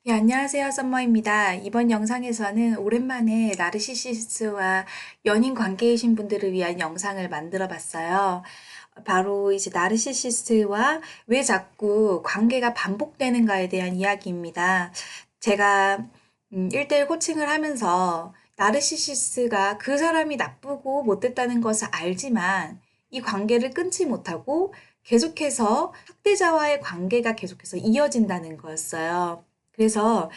네, 안녕하세요. 썸머입니다. 이번 영상에서는 오랜만에 나르시시스트와 연인 관계이신 분들을 위한 영상을 만들어 봤어요. 바로 이제 나르시시스트와 왜 자꾸 관계가 반복되는가에 대한 이야기입니다. 제가 1대1 코칭을 하면서 나르시시스트가 그 사람이 나쁘고 못됐다는 것을 알지만 이 관계를 끊지 못하고 계속해서 학대자와의 관계가 계속해서 이어진다는 거였어요. 그래서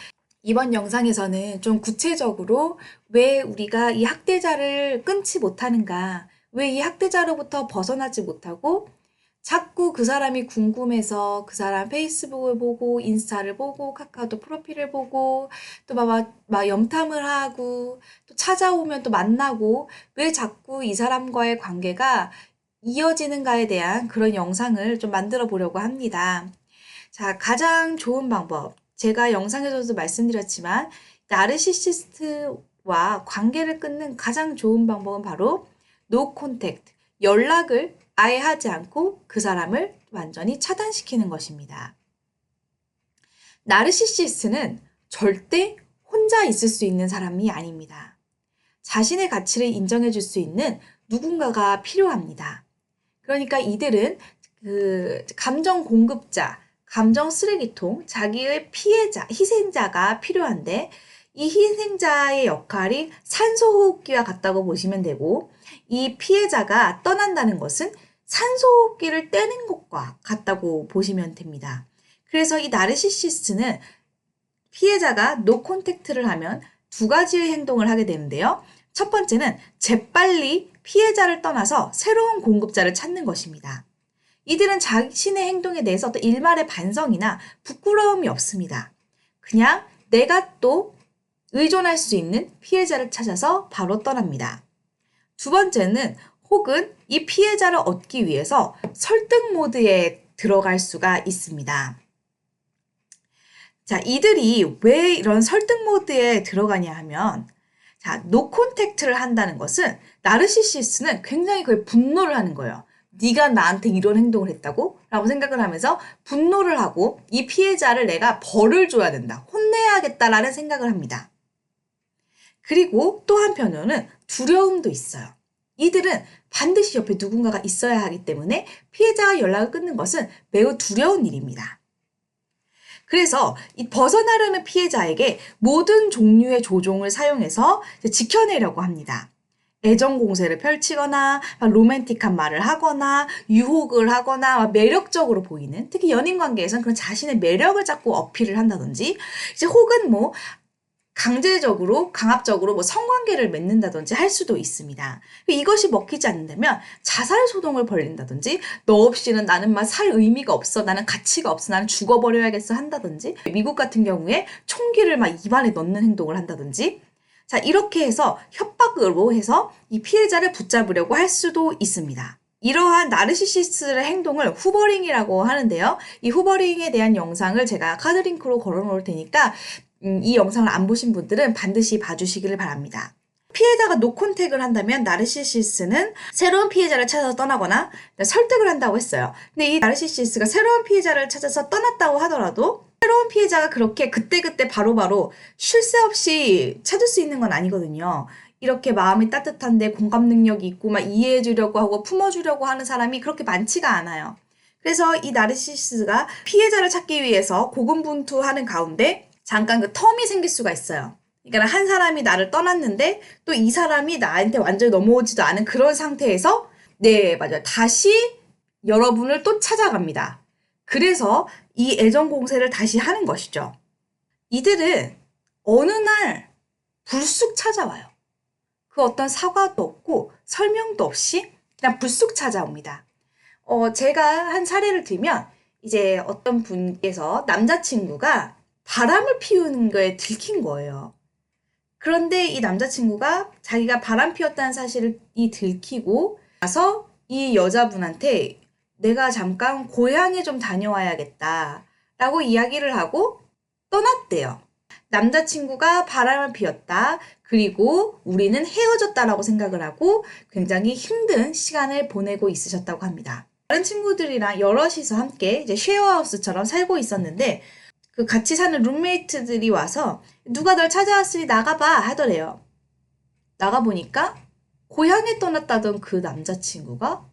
이번 영상에서는 좀 구체적으로 왜 우리가 이 학대자를 끊지 못하는가, 왜 이 학대자로부터 벗어나지 못하고 자꾸 그 사람이 궁금해서 그 사람 페이스북을 보고 인스타를 보고 카카오톡 프로필을 보고 또 막 염탐을 하고 또 찾아오면 또 만나고 왜 자꾸 이 사람과의 관계가 이어지는가에 대한 그런 영상을 좀 만들어 보려고 합니다. 자, 가장 좋은 방법. 제가 영상에서도 말씀드렸지만, 나르시시스트와 관계를 끊는 가장 좋은 방법은 바로 no contact, 연락을 아예 하지 않고 그 사람을 완전히 차단시키는 것입니다. 나르시시스트는 절대 혼자 있을 수 있는 사람이 아닙니다. 자신의 가치를 인정해 줄 수 있는 누군가가 필요합니다. 그러니까 이들은 그 감정 공급자, 감정 쓰레기통, 자기의 피해자, 희생자가 필요한데 이 희생자의 역할이 산소호흡기와 같다고 보시면 되고 이 피해자가 떠난다는 것은 산소호흡기를 떼는 것과 같다고 보시면 됩니다. 그래서 이 나르시시스트는 피해자가 노 콘택트를 하면 두 가지의 행동을 하게 되는데요. 첫 번째는 재빨리 피해자를 떠나서 새로운 공급자를 찾는 것입니다. 이들은 자신의 행동에 대해서 어떤 일말의 반성이나 부끄러움이 없습니다. 그냥 내가 또 의존할 수 있는 피해자를 찾아서 바로 떠납니다. 두 번째는 혹은 이 피해자를 얻기 위해서 설득 모드에 들어갈 수가 있습니다. 자, 이들이 왜 이런 설득 모드에 들어가냐 하면 자, 노 콘택트를 한다는 것은 나르시시스트는 굉장히 거의 분노를 하는 거예요. 네가 나한테 이런 행동을 했다고? 라고 생각을 하면서 분노를 하고 이 피해자를 내가 벌을 줘야 된다. 혼내야겠다라는 생각을 합니다. 그리고 또 한편으로는 두려움도 있어요. 이들은 반드시 옆에 누군가가 있어야 하기 때문에 피해자와 연락을 끊는 것은 매우 두려운 일입니다. 그래서 이 벗어나려는 피해자에게 모든 종류의 조종을 사용해서 지켜내려고 합니다. 애정 공세를 펼치거나 로맨틱한 말을 하거나 유혹을 하거나 매력적으로 보이는 특히 연인 관계에서는 그런 자신의 매력을 자꾸 어필을 한다든지 이제 혹은 뭐 강제적으로 강압적으로 뭐 성관계를 맺는다든지 할 수도 있습니다. 이것이 먹히지 않는다면 자살 소동을 벌린다든지 너 없이는 나는 막 살 의미가 없어 나는 가치가 없어 나는 죽어버려야겠어 한다든지 미국 같은 경우에 총기를 막 입안에 넣는 행동을 한다든지 자 이렇게 해서 협박으로 해서 이 피해자를 붙잡으려고 할 수도 있습니다. 이러한 나르시시스트의 행동을 후버링이라고 하는데요. 이 후버링에 대한 영상을 제가 카드링크로 걸어놓을 테니까 이 영상을 안 보신 분들은 반드시 봐주시기를 바랍니다. 피해자가 노콘택을 한다면 나르시시스는 새로운 피해자를 찾아서 떠나거나 설득을 한다고 했어요. 근데 이 나르시시스가 새로운 피해자를 찾아서 떠났다고 하더라도 새로운 피해자가 그렇게 그때그때 바로바로 쉴 새 없이 찾을 수 있는 건 아니거든요. 이렇게 마음이 따뜻한데 공감 능력이 있고 막 이해해 주려고 하고 품어주려고 하는 사람이 그렇게 많지가 않아요. 그래서 이 나르시시스가 피해자를 찾기 위해서 고군분투하는 가운데 잠깐 그 텀이 생길 수가 있어요. 그러니까 한 사람이 나를 떠났는데 또 이 사람이 나한테 완전히 넘어오지도 않은 그런 상태에서 네, 맞아요. 다시 여러분을 또 찾아갑니다. 그래서 이 애정 공세를 다시 하는 것이죠. 이들은 어느 날 불쑥 찾아와요. 그 어떤 사과도 없고 설명도 없이 그냥 불쑥 찾아옵니다. 제가 한 사례를 들면 이제 어떤 분께서 남자친구가 바람을 피우는 거에 들킨 거예요. 그런데 이 남자친구가 자기가 바람 피웠다는 사실을 들키고 나서 이 여자분한테 내가 잠깐 고향에 좀 다녀와야겠다 라고 이야기를 하고 떠났대요. 남자친구가 바람을 피웠다. 그리고 우리는 헤어졌다라고 생각을 하고 굉장히 힘든 시간을 보내고 있으셨다고 합니다. 다른 친구들이랑 여럿이서 함께 이제 쉐어하우스처럼 살고 있었는데 그 같이 사는 룸메이트들이 와서 누가 널 찾아왔으니 나가봐 하더래요. 나가보니까 고향에 떠났다던 그 남자친구가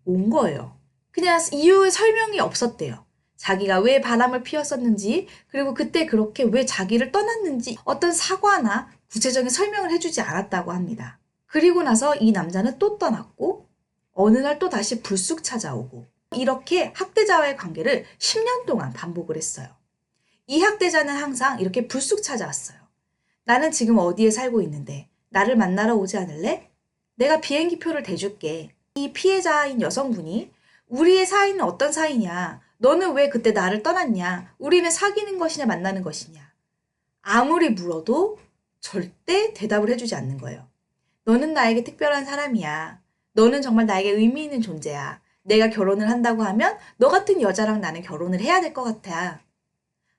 온 거예요. 그냥 이유 설명이 없었대요. 자기가 왜 바람을 피웠었는지, 그리고 그때 그렇게 왜 자기를 떠났는지 어떤 사과나 구체적인 설명을 해주지 않았다고 합니다. 그리고 나서 이 남자는 또 떠났고 어느 날 또 다시 불쑥 찾아오고 이렇게 학대자와의 관계를 10년 동안 반복을 했어요. 이 학대자는 항상 이렇게 불쑥 찾아왔어요. 나는 지금 어디에 살고 있는데 나를 만나러 오지 않을래? 내가 비행기표를 대줄게. 이 피해자인 여성분이 우리의 사이는 어떤 사이냐? 너는 왜 그때 나를 떠났냐? 우리는 사귀는 것이냐 만나는 것이냐? 아무리 물어도 절대 대답을 해주지 않는 거예요. 너는 나에게 특별한 사람이야. 너는 정말 나에게 의미 있는 존재야. 내가 결혼을 한다고 하면 너 같은 여자랑 나는 결혼을 해야 될 것 같아.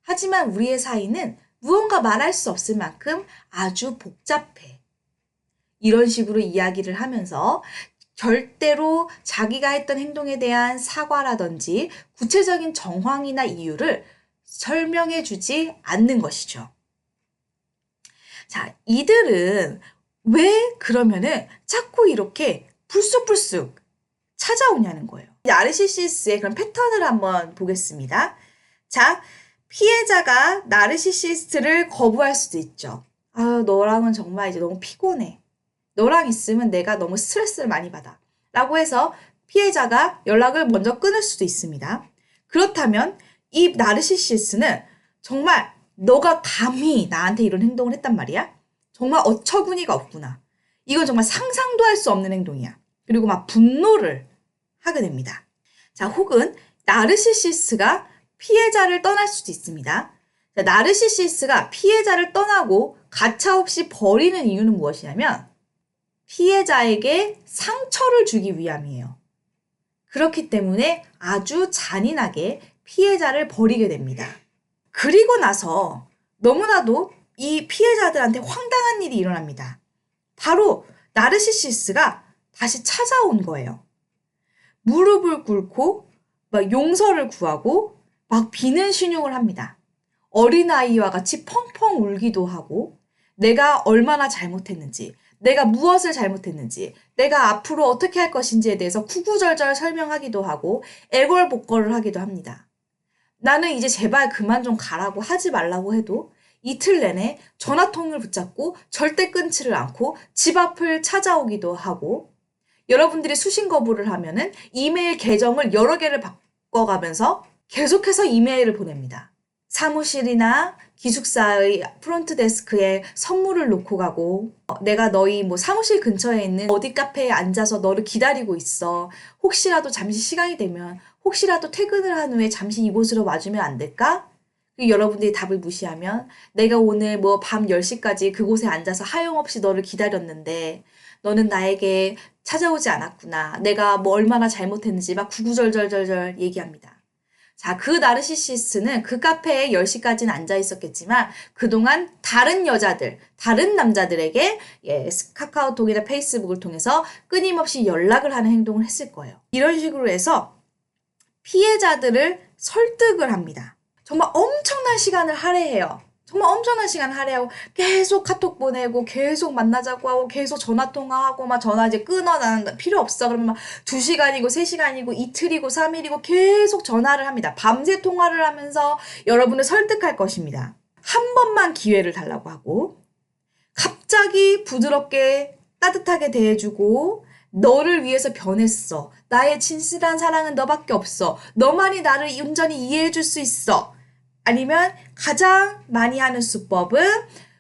하지만 우리의 사이는 무언가 말할 수 없을 만큼 아주 복잡해. 이런 식으로 이야기를 하면서 절대로 자기가 했던 행동에 대한 사과라든지 구체적인 정황이나 이유를 설명해 주지 않는 것이죠. 자, 이들은 왜 그러면은 자꾸 이렇게 불쑥불쑥 찾아오냐는 거예요. 나르시시스의 그런 패턴을 한번 보겠습니다. 자, 피해자가 나르시시스트를 거부할 수도 있죠. 아, 너랑은 정말 이제 너무 피곤해. 너랑 있으면 내가 너무 스트레스를 많이 받아. 라고 해서 피해자가 연락을 먼저 끊을 수도 있습니다. 그렇다면 이 나르시시스는 정말 너가 감히 나한테 이런 행동을 했단 말이야? 정말 어처구니가 없구나. 이건 정말 상상도 할 수 없는 행동이야. 그리고 막 분노를 하게 됩니다. 자, 혹은 나르시시스가 피해자를 떠날 수도 있습니다. 자, 나르시시스가 피해자를 떠나고 가차없이 버리는 이유는 무엇이냐면 피해자에게 상처를 주기 위함이에요. 그렇기 때문에 아주 잔인하게 피해자를 버리게 됩니다. 그리고 나서 너무나도 이 피해자들한테 황당한 일이 일어납니다. 바로 나르시시스가 다시 찾아온 거예요. 무릎을 꿇고 막 용서를 구하고 막 비는 신용을 합니다. 어린아이와 같이 펑펑 울기도 하고 내가 얼마나 잘못했는지, 내가 무엇을 잘못했는지, 내가 앞으로 어떻게 할 것인지에 대해서 구구절절 설명하기도 하고 애걸복걸을 하기도 합니다. 나는 이제 제발 그만 좀 가라고 하지 말라고 해도 이틀 내내 전화통을 붙잡고 절대 끊지를 않고 집 앞을 찾아오기도 하고 여러분들이 수신 거부를 하면은 이메일 계정을 여러 개를 바꿔가면서 계속해서 이메일을 보냅니다. 사무실이나 기숙사의 프론트 데스크에 선물을 놓고 가고 내가 너희 뭐 사무실 근처에 있는 어디 카페에 앉아서 너를 기다리고 있어. 혹시라도 잠시 시간이 되면 혹시라도 퇴근을 한 후에 잠시 이곳으로 와주면 안 될까? 여러분들이 답을 무시하면 내가 오늘 뭐 밤 10시까지 그곳에 앉아서 하염없이 너를 기다렸는데 너는 나에게 찾아오지 않았구나. 내가 뭐 얼마나 잘못했는지 막 구구절절절절 얘기합니다. 자, 그 나르시시스트는 그 카페에 10시까지는 앉아 있었겠지만 그동안 다른 여자들, 다른 남자들에게 카카오톡이나 페이스북을 통해서 끊임없이 연락을 하는 행동을 했을 거예요. 이런 식으로 해서 피해자들을 설득을 합니다. 정말 엄청난 시간을 할애해요. 정말 엄청난 시간 할애하고 계속 카톡 보내고 계속 만나자고 하고 계속 전화통화하고 막 전화 이제 끊어 나는 필요 없어 그러면 막 2시간이고 3시간이고 이틀이고 3일이고 계속 전화를 합니다. 밤새 통화를 하면서 여러분을 설득할 것입니다. 한 번만 기회를 달라고 하고 갑자기 부드럽게 따뜻하게 대해주고 너를 위해서 변했어. 나의 진실한 사랑은 너밖에 없어. 너만이 나를 온전히 이해해줄 수 있어. 아니면 가장 많이 하는 수법은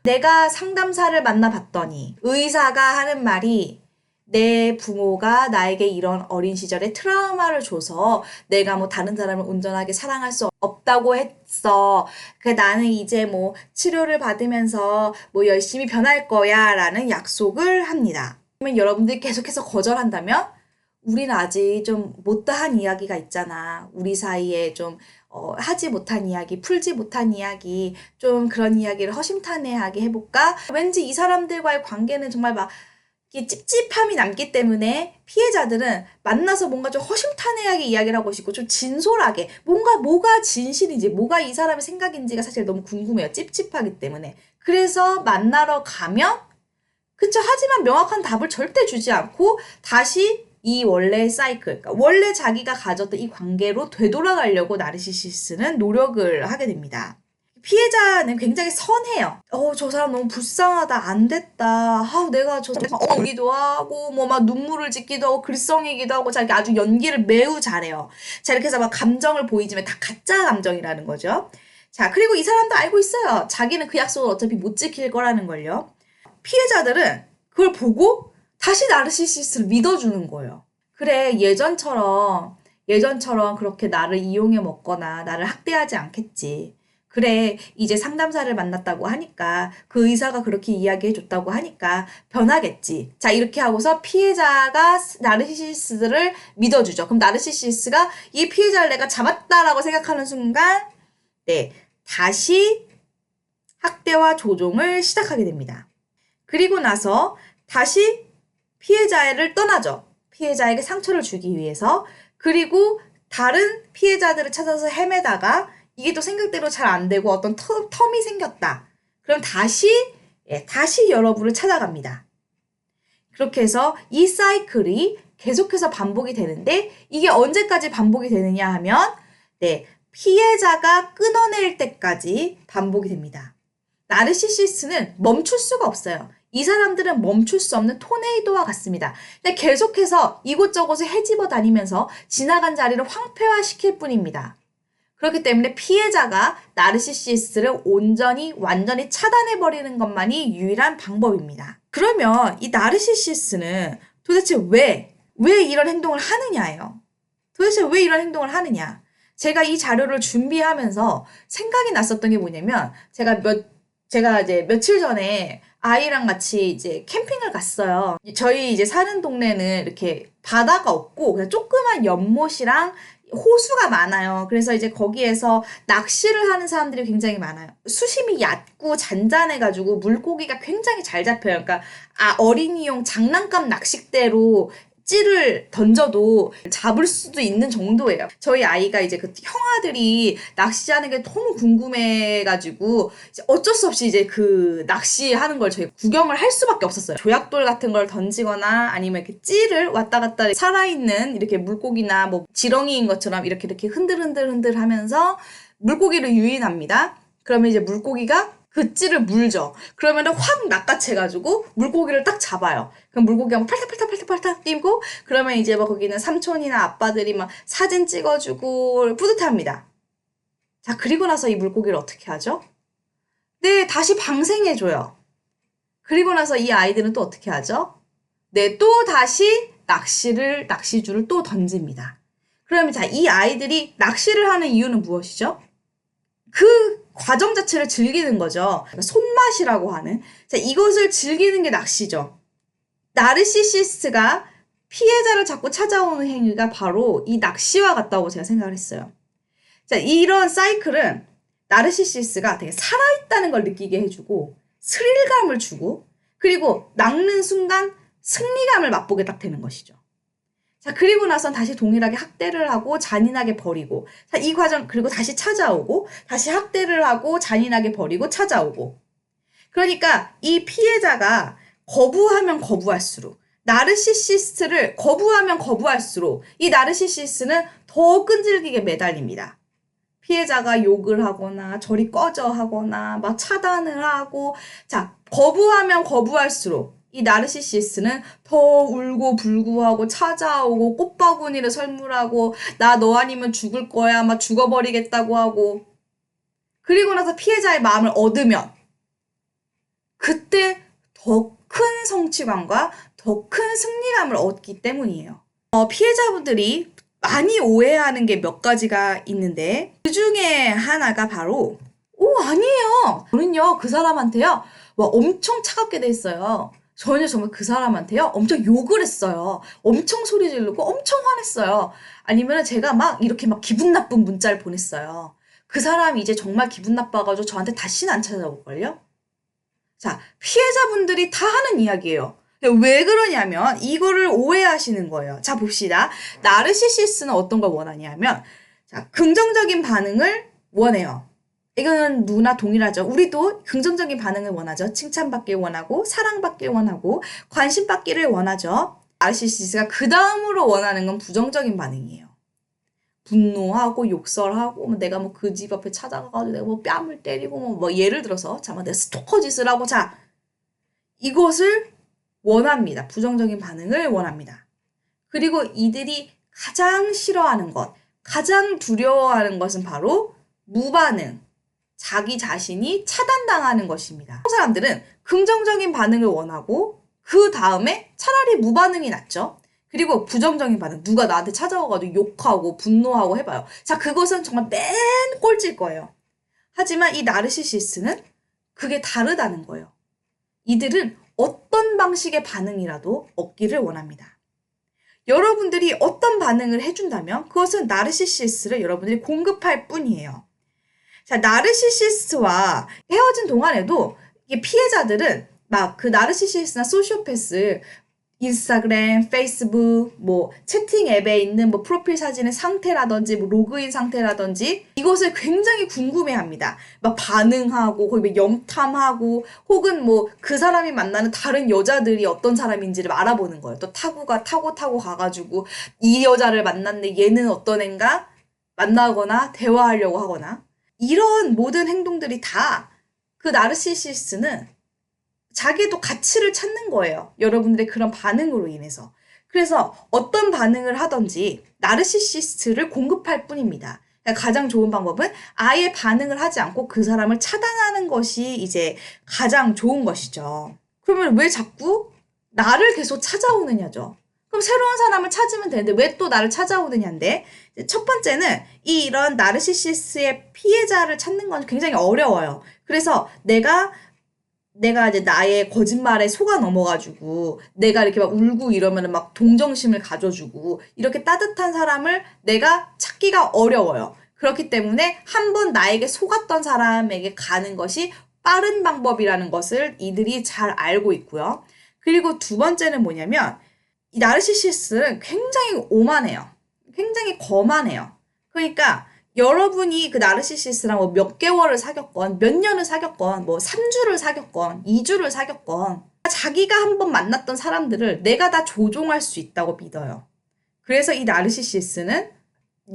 내가 상담사를 만나봤더니 의사가 하는 말이 내 부모가 나에게 이런 어린 시절에 트라우마를 줘서 내가 뭐 다른 사람을 온전하게 사랑할 수 없다고 했어. 나는 이제 뭐 치료를 받으면서 뭐 열심히 변할 거야 라는 약속을 합니다. 그러면 여러분들이 계속해서 거절한다면 우리는 아직 좀 못다한 이야기가 있잖아. 우리 사이에 좀 하지 못한 이야기, 풀지 못한 이야기, 좀 그런 이야기를 허심탄회하게 해볼까? 왠지 이 사람들과의 관계는 정말 막 이게 찝찝함이 남기 때문에 피해자들은 만나서 뭔가 좀 허심탄회하게 이야기를 하고 싶고 좀 진솔하게 뭐가 진실인지 뭐가 이 사람의 생각인지가 사실 너무 궁금해요. 찝찝하기 때문에. 그래서 만나러 가면 그쵸. 하지만 명확한 답을 절대 주지 않고 다시 이 원래의 사이클, 그러니까 원래 자기가 가졌던 이 관계로 되돌아가려고 나르시시스는 노력을 하게 됩니다. 피해자는 굉장히 선해요. 저 사람 너무 불쌍하다. 안 됐다. 내가 저 사람 오기도 하고, 뭐 막 눈물을 짓기도 하고, 글썽이기도 하고, 자, 이렇게 아주 연기를 매우 잘해요. 자, 이렇게 해서 막 감정을 보이지만 다 가짜 감정이라는 거죠. 자, 그리고 이 사람도 알고 있어요. 자기는 그 약속을 어차피 못 지킬 거라는 걸요. 피해자들은 그걸 보고 다시 나르시시스를 믿어주는 거예요. 그래, 예전처럼 그렇게 나를 이용해 먹거나 나를 학대하지 않겠지. 그래, 이제 상담사를 만났다고 하니까 그 의사가 그렇게 이야기해 줬다고 하니까 변하겠지. 자, 이렇게 하고서 피해자가 나르시시스를 믿어주죠. 그럼 나르시시스가 이 피해자를 내가 잡았다라고 생각하는 순간, 네, 다시 학대와 조종을 시작하게 됩니다. 그리고 나서 다시 피해자를 떠나죠. 피해자에게 상처를 주기 위해서. 그리고 다른 피해자들을 찾아서 헤매다가 이게 또 생각대로 잘 안 되고 어떤 텀이 생겼다. 그럼 다시 여러분을 찾아갑니다. 그렇게 해서 이 사이클이 계속해서 반복이 되는데 이게 언제까지 반복이 되느냐 하면 피해자가 끊어낼 때까지 반복이 됩니다. 나르시시스는 멈출 수가 없어요. 이 사람들은 멈출 수 없는 토네이도와 같습니다. 근데 계속해서 이곳저곳을 헤집어 다니면서 지나간 자리를 황폐화시킬 뿐입니다. 그렇기 때문에 피해자가 나르시시스를 완전히 차단해버리는 것만이 유일한 방법입니다. 그러면 이 나르시시스는 도대체 왜 이런 행동을 하느냐예요. 도대체 왜 이런 행동을 하느냐. 제가 이 자료를 준비하면서 생각이 났었던 게 뭐냐면 제가 이제 며칠 전에 아이랑 같이 이제 캠핑을 갔어요. 저희 이제 사는 동네는 이렇게 바다가 없고 그냥 조그만 연못이랑 호수가 많아요. 그래서 이제 거기에서 낚시를 하는 사람들이 굉장히 많아요. 수심이 얕고 잔잔해가지고 물고기가 굉장히 잘 잡혀요. 그러니까 어린이용 장난감 낚싯대로 찌를 던져도 잡을 수도 있는 정도예요. 저희 아이가 이제 그 형아들이 낚시하는 게 너무 궁금해가지고 이제 어쩔 수 없이 이제 그 낚시하는 걸 저희 구경을 할 수밖에 없었어요. 조약돌 같은 걸 던지거나 아니면 이렇게 찌를 왔다 갔다 살아있는 이렇게 물고기나 뭐 지렁이인 것처럼 이렇게 흔들흔들 하면서 물고기를 유인합니다. 그러면 이제 물고기가 그 찌를 물죠. 그러면은 확 낚아채가지고 물고기를 딱 잡아요. 그럼 물고기가 막 팔딱팔딱 뛰고 그러면 이제 막 거기는 삼촌이나 아빠들이 막 사진 찍어주고 뿌듯합니다. 자, 그리고 나서 이 물고기를 어떻게 하죠? 네, 다시 방생해줘요. 그리고 나서 이 아이들은 또 어떻게 하죠? 네, 또 다시 낚시줄을 또 던집니다. 그러면 자, 이 아이들이 낚시를 하는 이유는 무엇이죠? 그 과정 자체를 즐기는 거죠. 손맛이라고 하는. 자, 이것을 즐기는 게 낚시죠. 나르시시스가 피해자를 자꾸 찾아오는 행위가 바로 이 낚시와 같다고 제가 생각을 했어요. 자, 이런 사이클은 나르시시스가 되게 살아있다는 걸 느끼게 해주고 스릴감을 주고 그리고 낚는 순간 승리감을 맛보게 딱 되는 것이죠. 자, 그리고 나선 다시 동일하게 학대를 하고 잔인하게 버리고 자, 이 과정 그리고 다시 찾아오고 다시 학대를 하고 잔인하게 버리고 찾아오고 그러니까 이 피해자가 거부하면 거부할수록 나르시시스트를 거부하면 거부할수록 이 나르시시스트는 더 끈질기게 매달립니다. 피해자가 욕을 하거나 저리 꺼져 하거나 막 차단을 하고 자, 거부하면 거부할수록 이 나르시시스는 더 울고 불구하고 찾아오고 꽃바구니를 선물하고 나 너 아니면 죽을 거야 막 죽어버리겠다고 하고 그리고 나서 피해자의 마음을 얻으면 그때 더 큰 성취감과 더 큰 승리감을 얻기 때문이에요. 피해자분들이 많이 오해하는 게 몇 가지가 있는데 그 중에 하나가 바로 아니에요. 저는요 그 사람한테요 엄청 차갑게 돼 있어요. 저는 정말 그 사람한테요 엄청 욕을 했어요. 엄청 소리 지르고 엄청 화냈어요. 아니면 제가 막 이렇게 막 기분 나쁜 문자를 보냈어요. 그 사람이 이제 정말 기분 나빠가지고 저한테 다시는 안 찾아올걸요? 자, 피해자분들이 다 하는 이야기예요. 왜 그러냐면 이거를 오해하시는 거예요. 자, 봅시다. 나르시시스는 어떤 걸 원하냐면, 자, 긍정적인 반응을 원해요. 이거는 누구나 동일하죠. 우리도 긍정적인 반응을 원하죠. 칭찬받길 원하고, 사랑받길 원하고, 관심받기를 원하죠. 나르시시스가 그 다음으로 원하는 건 부정적인 반응이에요. 분노하고 욕설하고, 뭐 내가 뭐 그 집 앞에 찾아가가지고 내가 뭐 뺨을 때리고, 뭐 예를 들어서, 자, 뭐 내가 스토커 짓을 하고, 자, 이것을 원합니다. 부정적인 반응을 원합니다. 그리고 이들이 가장 싫어하는 것, 가장 두려워하는 것은 바로 무반응, 자기 자신이 차단당하는 것입니다. 사람들은 긍정적인 반응을 원하고 그 다음에 차라리 무반응이 낫죠. 그리고 부정적인 반응, 누가 나한테 찾아와가지고 욕하고 분노하고 해봐요. 자, 그것은 정말 맨 꼴찌일 거예요. 하지만 이 나르시시스는 그게 다르다는 거예요. 이들은 어떤 방식의 반응이라도 얻기를 원합니다. 여러분들이 어떤 반응을 해준다면 그것은 나르시시스를 여러분들이 공급할 뿐이에요. 자, 나르시시스트와 헤어진 동안에도 이게 피해자들은 막 그 나르시시스트나 소시오패스 인스타그램, 페이스북, 뭐 채팅 앱에 있는 뭐 프로필 사진의 상태라든지 뭐 로그인 상태라든지 이것을 굉장히 궁금해합니다. 막 반응하고 거기 막 염탐하고 혹은 뭐 그 사람이 만나는 다른 여자들이 어떤 사람인지를 알아보는 거예요. 또 타고 가가지고 이 여자를 만났는데 얘는 어떤 앤가 만나거나 대화하려고 하거나 이런 모든 행동들이 다 그 나르시시스는 자기도 가치를 찾는 거예요. 여러분들의 그런 반응으로 인해서. 그래서 어떤 반응을 하든지 나르시시스트를 공급할 뿐입니다. 그러니까 가장 좋은 방법은 아예 반응을 하지 않고 그 사람을 차단하는 것이 이제 가장 좋은 것이죠. 그러면 왜 자꾸 나를 계속 찾아오느냐죠. 그럼 새로운 사람을 찾으면 되는데 왜 또 나를 찾아오느냐인데 첫 번째는 이런 나르시시스의 피해자를 찾는 건 굉장히 어려워요. 그래서 내가 이제 나의 거짓말에 속아 넘어가지고 내가 이렇게 막 울고 이러면 막 동정심을 가져주고 이렇게 따뜻한 사람을 내가 찾기가 어려워요. 그렇기 때문에 한번 나에게 속았던 사람에게 가는 것이 빠른 방법이라는 것을 이들이 잘 알고 있고요. 그리고 두 번째는 뭐냐면 이 나르시시스는 굉장히 오만해요. 굉장히 거만해요. 그러니까 여러분이 그 나르시시스랑 뭐 몇 개월을 사귀었건, 몇 년을 사귀었건, 뭐 3주를 사귀었건, 2주를 사귀었건, 자기가 한번 만났던 사람들을 내가 다 조종할 수 있다고 믿어요. 그래서 이 나르시시스는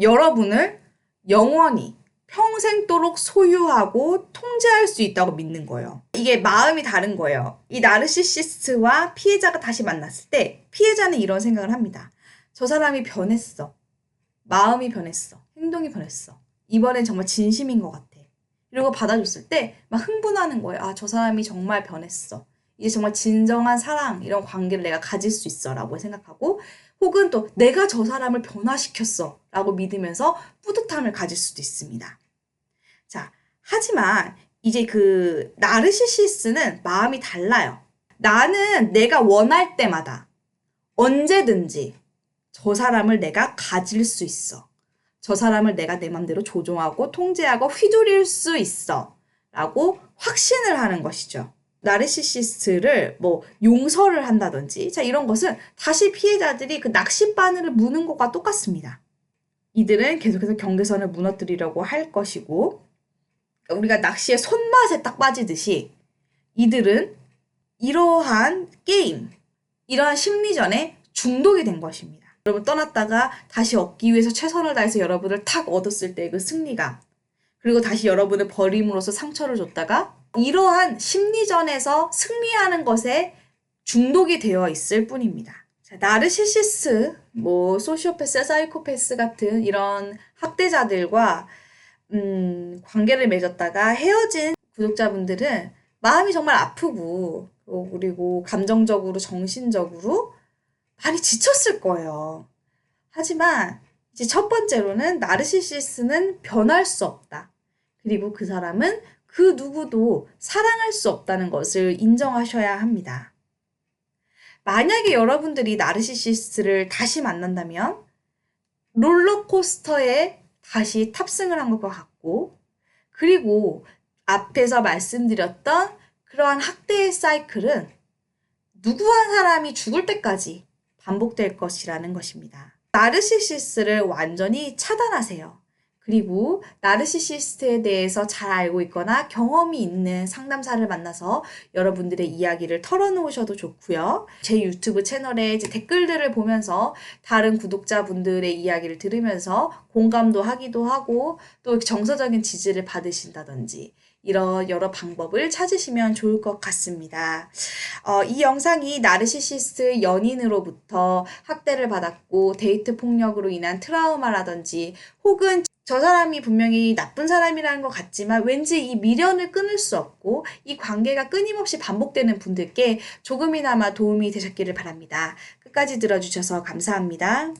여러분을 영원히 평생도록 소유하고 통제할 수 있다고 믿는 거예요. 이게 마음이 다른 거예요. 이 나르시시스트와 피해자가 다시 만났을 때 피해자는 이런 생각을 합니다. 저 사람이 변했어. 마음이 변했어. 행동이 변했어. 이번엔 정말 진심인 것 같아. 이러고 받아줬을 때 막 흥분하는 거예요. 아, 저 사람이 정말 변했어. 이제 정말 진정한 사랑, 이런 관계를 내가 가질 수 있어. 라고 생각하고, 혹은 또 내가 저 사람을 변화시켰어. 라고 믿으면서 뿌듯함을 가질 수도 있습니다. 자, 하지만 이제 그 나르시시스는 마음이 달라요. 나는 내가 원할 때마다 언제든지 저 사람을 내가 가질 수 있어. 저 사람을 내가 내 맘대로 조종하고 통제하고 휘두를 수 있어. 라고 확신을 하는 것이죠. 나르시시스트를 뭐 용서를 한다든지 자 이런 것은 다시 피해자들이 그 낚싯바늘을 무는 것과 똑같습니다. 이들은 계속해서 경계선을 무너뜨리려고 할 것이고 우리가 낚시의 손맛에 딱 빠지듯이 이들은 이러한 게임, 이러한 심리전에 중독이 된 것입니다. 여러분 떠났다가 다시 얻기 위해서 최선을 다해서 여러분을 탁 얻었을 때 그 승리감 그리고 다시 여러분을 버림으로써 상처를 줬다가 이러한 심리전에서 승리하는 것에 중독이 되어 있을 뿐입니다. 자, 나르시시스, 뭐 소시오패스, 사이코패스 같은 이런 학대자들과 관계를 맺었다가 헤어진 구독자분들은 마음이 정말 아프고 그리고 감정적으로 정신적으로 많이 지쳤을 거예요. 하지만 이제 첫 번째로는 나르시시스는 변할 수 없다. 그리고 그 사람은 그 누구도 사랑할 수 없다는 것을 인정하셔야 합니다. 만약에 여러분들이 나르시시스트를 다시 만난다면 롤러코스터에 다시 탑승을 한 것과 같고 그리고 앞에서 말씀드렸던 그러한 학대의 사이클은 누구 한 사람이 죽을 때까지 반복될 것이라는 것입니다. 나르시시스트를 완전히 차단하세요. 그리고 나르시시스트에 대해서 잘 알고 있거나 경험이 있는 상담사를 만나서 여러분들의 이야기를 털어놓으셔도 좋고요. 제 유튜브 채널에 이제 댓글들을 보면서 다른 구독자분들의 이야기를 들으면서 공감도 하기도 하고 또 정서적인 지지를 받으신다든지 이런 여러 방법을 찾으시면 좋을 것 같습니다. 이 영상이 나르시시스트 연인으로부터 학대를 받았고 데이트 폭력으로 인한 트라우마라든지 혹은 저 사람이 분명히 나쁜 사람이라는 것 같지만 왠지 이 미련을 끊을 수 없고 이 관계가 끊임없이 반복되는 분들께 조금이나마 도움이 되셨기를 바랍니다. 끝까지 들어주셔서 감사합니다.